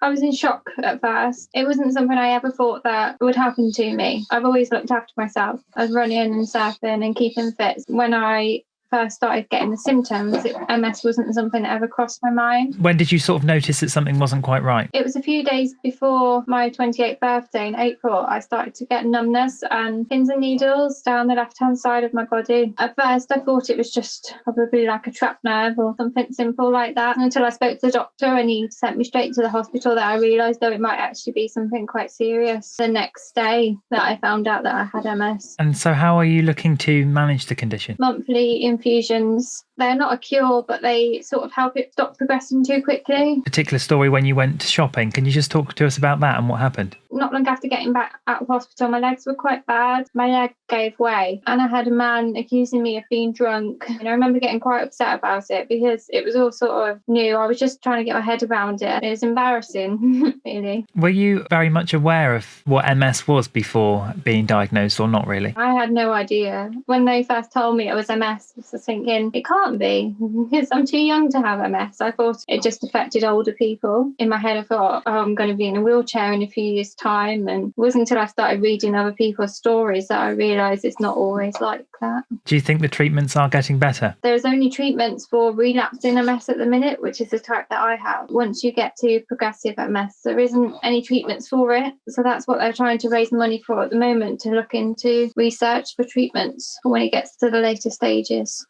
I was in shock at first. It wasn't something I ever thought that would happen to me. I've always looked after myself. I was running and surfing and keeping fit. When I first started getting the symptoms, MS wasn't something that ever crossed my mind. When did you sort of notice that something wasn't quite right? It was a few days before my 28th birthday in April. I started to get numbness and pins and needles down the left-hand side of my body. At first, I thought it was just probably like a trapped nerve or something simple like that, until I spoke to the doctor and he sent me straight to the hospital, that I realised though it might actually be something quite serious. The next day that I found out that I had MS. And so how are you looking to manage the condition? Monthly infusions. They're not a cure, but they sort of help it stop progressing too quickly. Particular story when you went shopping. Can you just talk to us about that and what happened? Not long after getting back out of hospital, my legs were quite bad. My leg gave way and I had a man accusing me of being drunk. And I remember getting quite upset about it because it was all sort of new. I was just trying to get my head around it. It was embarrassing, really. Were you very much aware of what MS was before being diagnosed, or not really? I had no idea. When they first told me it was MS, I was thinking, it can't be because I'm too young to have MS. I thought it just affected older people. In my head, I thought, oh, I'm going to be in a wheelchair in a few years' time. And it wasn't until I started reading other people's stories that I realised it's not always like that. Do you think the treatments are getting better? There's only treatments for relapsing MS at the minute, which is the type that I have. Once you get to progressive MS, there isn't any treatments for it. So that's what they're trying to raise money for at the moment, to look into research for treatments for when it gets to the later stages.